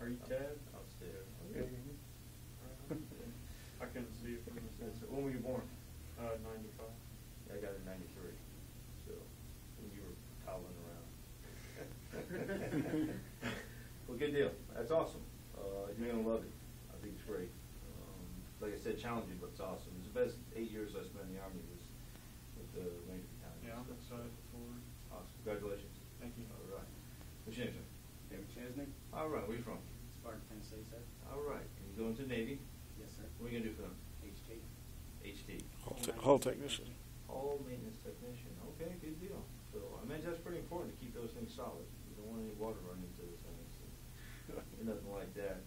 Are you Ted? Upstairs. Okay. I couldn't see it from the So, side. when were you born? 95. I got it in 93. So, when you were toddling around. Well, good deal. That's awesome. You're going to love it. I think it's great. Like I said, challenging, but it's awesome. It's the best 8 years I spent in the Army was with the Ranger Battalion. Yeah, I'm excited for it. Awesome. Congratulations. Thank you. All right. What's your name, sir? David Chesney, All right. Where are you from? Spartan, Tennessee, sir. All right. And you going to the Navy? Yes, sir. What are you going to do for them? HT. HT. Hull technician. Hull maintenance technician. Okay, good deal. So, I mean, that's pretty important to keep those things solid. You don't want any water running into the things. Nothing like that.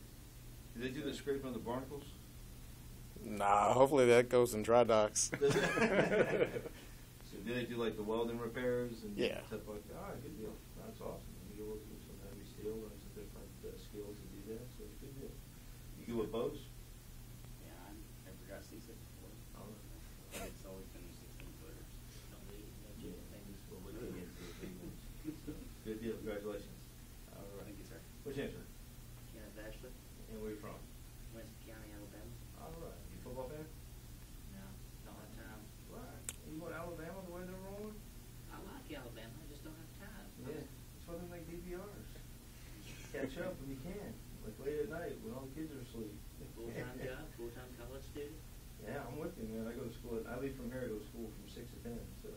Do they do the scraping of the barnacles? Nah, hopefully that goes in dry docks. So do they do like the welding repairs and Yeah. stuff like that? All right, good deal. That's awesome. You go through some heavy steel, learn some different skills to do that, so it's a good deal. You good with boats? Yeah, I never got seasick before. All right. It's always been 16-footers. Yeah, that's what we can get into the big ones. So, good deal. Congratulations. All right. Thank you, sir. What's your answer? Kenneth Ashley, And where you from? Winston County, Alabama. All right. You football fan? No, don't have time. Right. You want Alabama the way they're rolling? I like Alabama, I just don't have time. Yeah. It's why they make DVRs. Catch up when you can. Like late at night when all the kids are asleep. Full-time job, full-time college student. Yeah, I'm with you, man. I go to school. I leave from here. I go to school from 6 to 10. So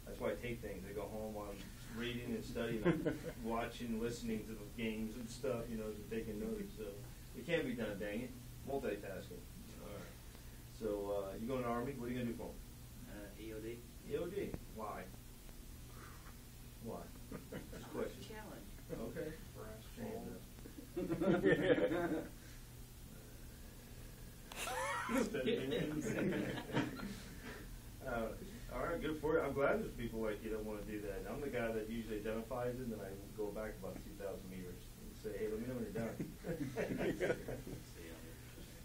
that's why I take things. I go home while I'm reading and studying, I'm watching, listening to the games and stuff. You know, just taking notes. So it can be done. Dang it, multitasking. All right. So you go in the Army. What are you gonna do for them? EOD. EOD. Why? Why? Just a question. Challenge. Okay. Brass All right, good for you. I'm glad there's people like you that want to do that. I'm the guy that usually identifies it, and then I go back about 2,000 meters and say, hey, let me know when you're done.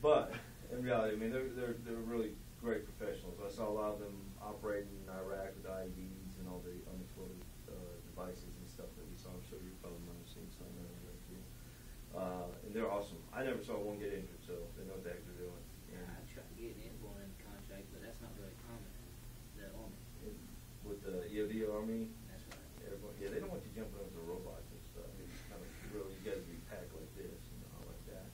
But in reality, I mean, they're really great professionals. I saw a lot of them operating in Iraq with IEDs and all the unexploded devices and stuff that we saw. I'm sure you probably might have seen some of that too. And they're awesome. I never saw one get injured, so they know what the heck they're doing. I tried getting in one in the contract, but that's not really common in the Army. And with the EOD Army, That's right. everyone, yeah, they don't want you jumping over the robots and stuff. It's kind of really, you got to be packed like this and all like that.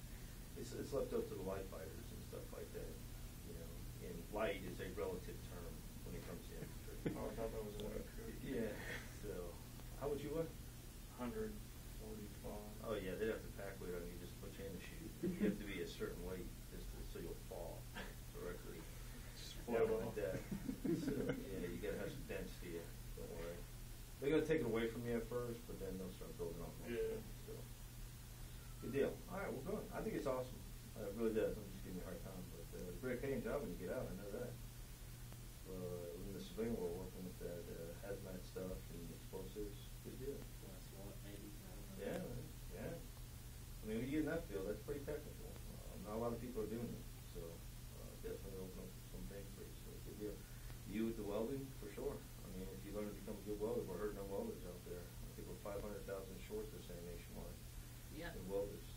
It's left up to the light fighters and stuff like that. You know, and light is a relative term when it comes to infantry. Oh, I thought that was what it could. Yeah. So, how would you look? 145. Oh yeah, they'd have to pack weight on you just to put you in the chute. You have to be a certain weight just so you'll fall directly. Just Yeah, float like off. that. So, yeah, you gotta have some density. Don't worry. They're gonna take it away from you at first, but then they'll start building off. of it. Yeah. So, good deal. All right, well, good. I think it's awesome. It really does. I'm just giving you a hard time, but it's a great paying job when you get out. I know that. In the civilian world, working with that hazmat stuff and explosives, good deal. Plus what, maybe, I don't know. Yeah, yeah. I mean, when you get in that field, that's pretty technical. Not a lot of people are doing it, so definitely open up some things for you. So good deal. You with the welding, for sure. I mean, if you learn to become a good welder, we're hurting on welders out there. I think we're 500,000 short, they're saying nationwide. Yeah. In welders.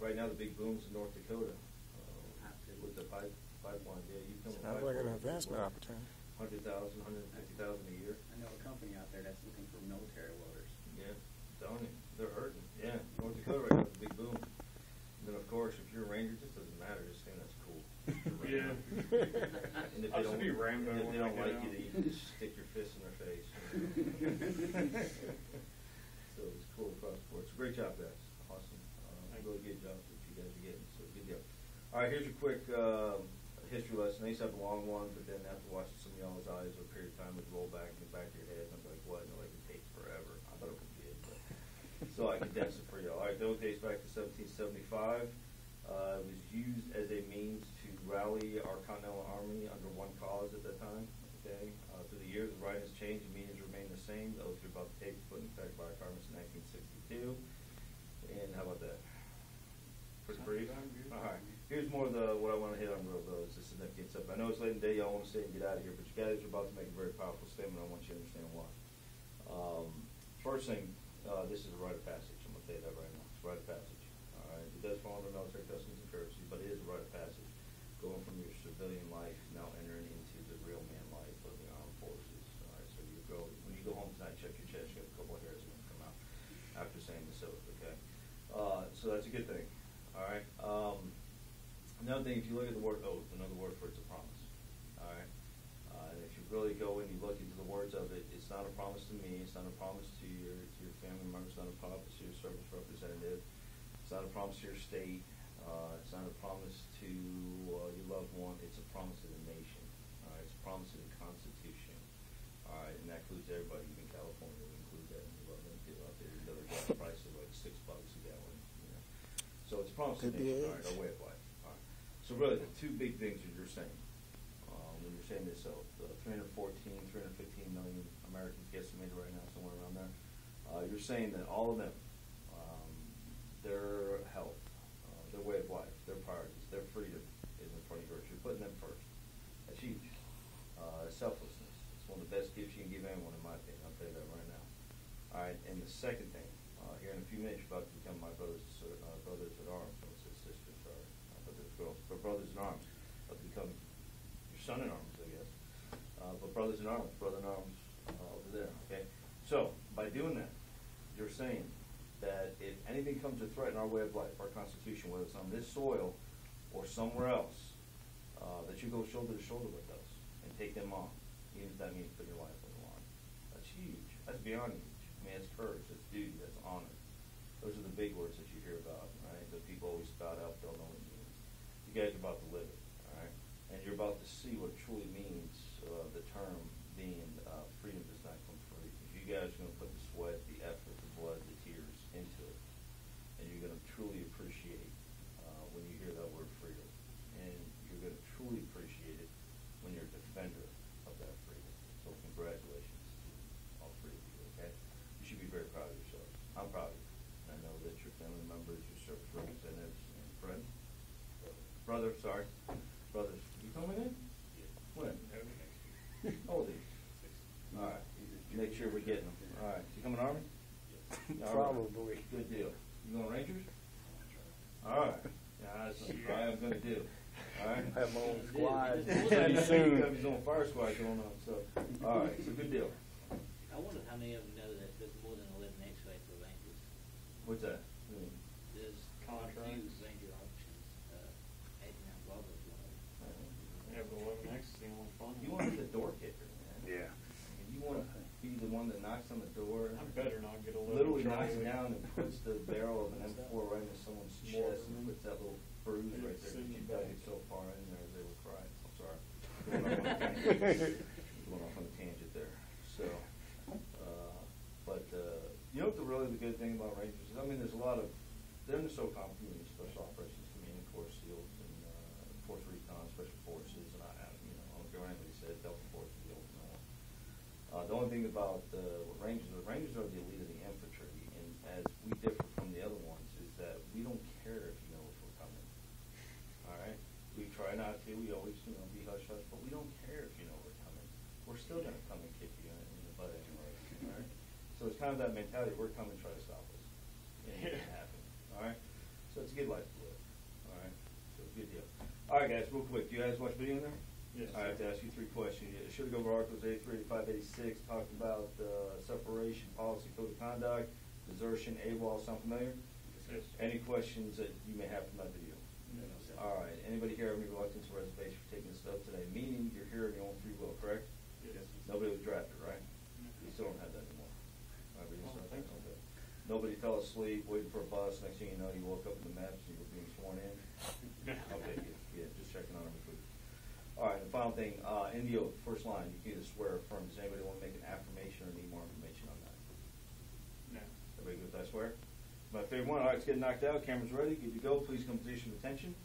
Right now, the big boom's in North Dakota Pipe. with the pipeline. Yeah, you come. Sounds like an advancement opportunity. 100,000, 150,000 a year. I know a company out there that's looking for military welders. Yeah, telling you, they're hurting. Yeah, North Dakota right now is a big boom. And then of course, if you're a ranger, it just doesn't matter. Just think that's cool. Yeah. And if I they should don't, be Rambo if when they I don't get like out. you, then you can just stick your fist in their face. So it's cool across the board. It's a great job, guys. Awesome. Really good job that you guys are getting. So good deal. All right, here's a quick history lesson. I used to have a long one, but then after watching some of y'all's eyes over a period of time, it would roll back in the back of your head. And I'm like, what? And like, it takes forever. I thought it would be it. But, so I condensed it for y'all. All right, though it dates back to 1775. It was used as a means to rally our Continental Army under one cause at that time. Okay. Through the years, the writing has changed and meanings remain the same. The oath you're about to take was put in effect by Congress in 1962. And how about that? Pretty brief. All right. Here's more of what I want to hit on real though is the significance of it. I know it's late in the day. Y'all want to stay and get out of here, but you guys are about to make a very powerful statement. I want you to understand why. First thing, this is a rite of passage. I'm going to tell you that right now. It's a rite of passage. All right. civilian life, now entering into the real man life of the armed forces. All right, so when you go home tonight, check your chest, you have a couple of hairs that come out after saying this oath, okay? So that's a good thing, all right? Another thing, if you look at the word oath, another word for it's a promise, all right? And if you really go and you look into the words of it, it's not a promise to me, it's not a promise to your family members, it's not a promise to your service representative, it's not a promise to your state, it's not a promise to your loved one, it's a promise to the nation, all right? It's a promise to the Constitution, all right? And that includes everybody, even California, we include that, and we love them too out there, even though their gas price is like $6 a gallon, you know? So it's a promise to the nation, all right, our way of life, all right? So really, the two big things that you're saying, when you're saying this oath, 315 million Americans guesstimated right now, somewhere around there, you're saying that all of them, their health, their way of life, their priorities, their freedom is in front of yours. You're putting them first. That's huge. Selflessness. It's one of the best gifts you can give anyone, in my opinion. I'll tell you that right now. All right, and the second thing, here in a few minutes, you're about to become my brothers in arms. I would say sisters, sorry. But there's girls. But brothers in arms. About to become your son in arms, I guess. But brothers in arms, brother in arms over there, okay? So, by doing that, you're saying that if anything comes to threaten our way of life, our Constitution, whether it's on this soil or somewhere else, that you go shoulder to shoulder with us and take them on, even if that means putting your life on the line. That's huge. That's beyond huge. I mean, it's courage, that's duty, that's honor. Those are the big words that you hear about, right? That people always spout out, don't know what it means. You guys are about to live it, all right? And you're about to see what it truly means, the term being freedom does not come free. Because you guys are going to put the sweat, the effort, the blood, the tears into it. And you're going to truly appreciate when you hear that word freedom. And you're going to truly appreciate it when you're a defender of that freedom. So congratulations to all three of you, okay? You should be very proud of yourselves. I'm proud of you. And I know that your family members, your service representatives, and friends, brothers, you coming in? When? How old are you? All right. Make sure we're getting them. All right. You coming Army? All right. Probably. Good deal. You going Rangers? All right. Yeah, that's what I'm going to do. All right. I have my own squad. Pretty soon. You have his own fire squad going on. So, all right. So good deal. I wonder how many of them know that there's more than 11 X-ray for Rangers. What's that? There's Contract. a few Ranger options. Adrian Bravo's one of them. Yeah, but 11X is the only fun. You want to be the door kicker, man. Yeah. You want to be the one that knocks on the door. I better not get 11. Literally knocks Charlie. it down and puts the barrel of an M4 right into someone's chest and puts that little bruise right there because you dug it so far in there they were crying. I'm sorry. Going off on a tangent there. So, you know what the good thing about Rangers is? I mean, there's a lot of, they're in the SOCOM community, Special Operations Command, Corps SEALs, and Force Recon, Special Forces, and I don't care what anybody says, Delta Force is the ultimate one. The only thing about the Rangers are the elite of the infantry, and as we differ from the other ones, is that we don't care if you know if we're coming. All right? We try not to. We always, be hush-hush, but we don't care if you know we're coming. We're still going to come and kick you in the butt anyway. All right? So it's kind of that mentality, we're coming to try to stop us. And it didn't happen. All right? So it's a good life to live. All right? So good deal. All right, guys, real quick. Do you guys watch video in there? Yes. I have to ask you 3 questions. You should go over Articles 83, 85, 86, talking about separation, policy, code of conduct, desertion, AWOL. Sound familiar? Yes. Any questions that you may have from that video? No. All right. Anybody here have any reluctance or reservation for taking this stuff today? Meaning you're here of your own free will, correct? Yes. Nobody was drafted, right? You still don't have that anymore. Right, but you I still don't have think so. that. Okay. Nobody fell asleep waiting for a bus. Next thing you know, you woke up in the maps and you were being sworn in. Okay, yeah, just checking on everybody. All right, the final thing, in the oath, first line, you can either swear or affirm. Does anybody want to make an affirmation or need more information on that? No. Everybody good with that swear? My favorite one. All right, it's getting knocked out. Camera's ready. Good to go. Please come to position of attention.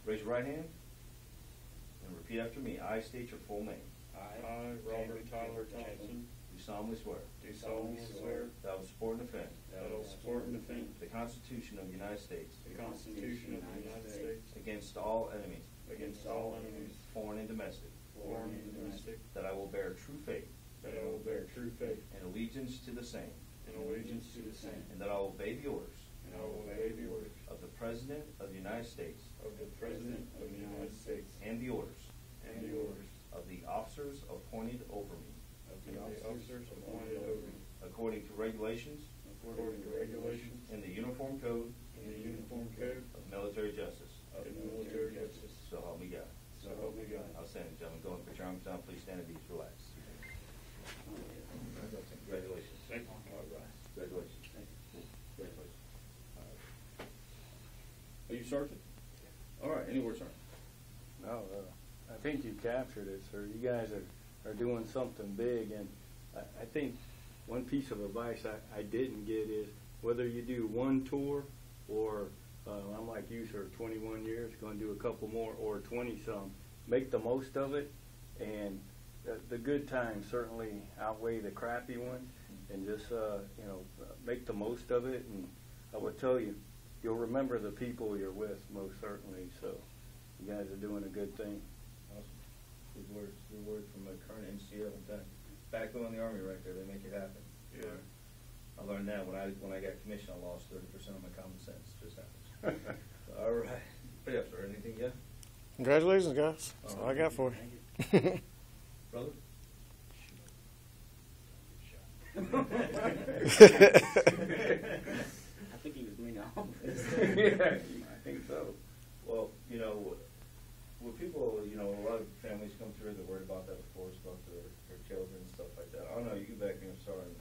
Raise your right hand and repeat after me. I state your full name. I, Robert Tyler Thompson, Do solemnly swear do solemnly swear that I will support and defend that I will support and defend the Constitution of the United States the Constitution of the United States against all enemies, against all enemies, foreign and domestic, foreign and domestic, that I will bear true faith that I will bear true faith and allegiance to the same, and allegiance to the same, and that I will obey the orders and I will obey the orders of the President of the United States of the President of the United States and the orders and the orders of the officers appointed over me, of the officers appointed over me, according to regulations according to regulations in the Uniform Code in the Uniform Code of Military Justice. of military justice. So help me God. So help me God. Outstanding, gentlemen. Go and put your arms down. Please stand at ease. Relax. Congratulations. Thank you. All right. Congratulations. Congratulations. Are you sergeant? All right, any words, Sergeant? No, I think you captured it, sir. You guys are doing something big, and I think one piece of advice I didn't get is whether you do one tour or I'm like you, sir, 21 years, going to do a couple more, or 20-some. Make the most of it, and the good times certainly outweigh the crappy one, and just, make the most of it. And I would tell you, you'll remember the people you're with, most certainly. So you guys are doing a good thing. Awesome. Good words. Good words from a current NCO. In fact, backbone in the Army right there. They make it happen. Yeah. I learned that when I got commissioned, I lost 30% of my common sense. Just happens. All right. What else, sir? Anything yet? Congratulations, guys. That's all I got for you. Brother? I think he was being honest. Yeah, I think so. Well, when people, a lot of families come through, they're worried about that, of course, about their children and stuff like that. I don't know, you can back me up, Sergeant.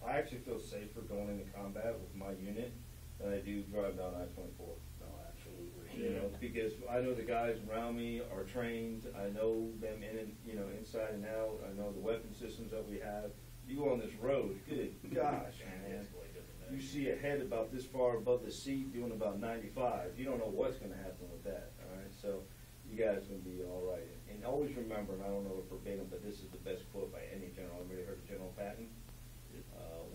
I actually feel safer going into combat with my unit than I do driving down I-24. No, absolutely. Because I know the guys around me are trained. I know them inside and out. I know the weapon systems that we have. You go on this road, good gosh, man. You see a head about this far above the seat doing about 95. You don't know what's going to happen with that, all right? So you guys are going to be all right. And always remember, and I don't know it verbatim, but this is the best quote by any general. Everybody heard of General Patton?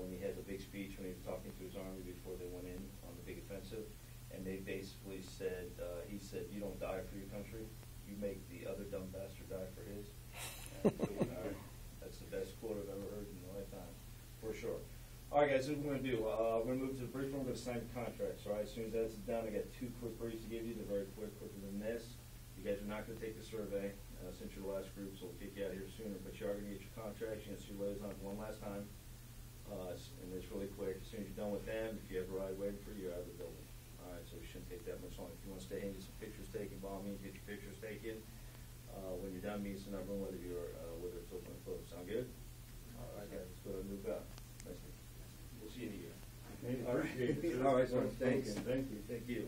When he had the big speech when he was talking to his army before they went in on the big offensive. And they basically said, he said, you don't die for your country. You make the other dumb bastard die for his. And, that's the best quote I've ever heard in my lifetime, for sure. All right, guys, this is what we're going to do. We're going to move to the brief. We're going to sign the contracts. All right, as soon as that's done, I got two quick briefs to give you. They're very quick, quicker than this. You guys are not going to take the survey since you're the last group, so we'll kick you out here sooner. But you are going to get your contracts. You're going to see your liaisons one last time. And it's really quick. As soon as you're done with them, if you have a ride waiting for you, you're out of the building. All right, so it shouldn't take that much long. If you want to stay and get some pictures taken, by all means, get your pictures taken. When you're done, meet us in our room, whether it's open or closed. Sound good? All right, guys, let's go ahead and move out. Nice to meet you. We'll see you in a year. Appreciate it. All right, sir. Thanks. Thank you. Thank you.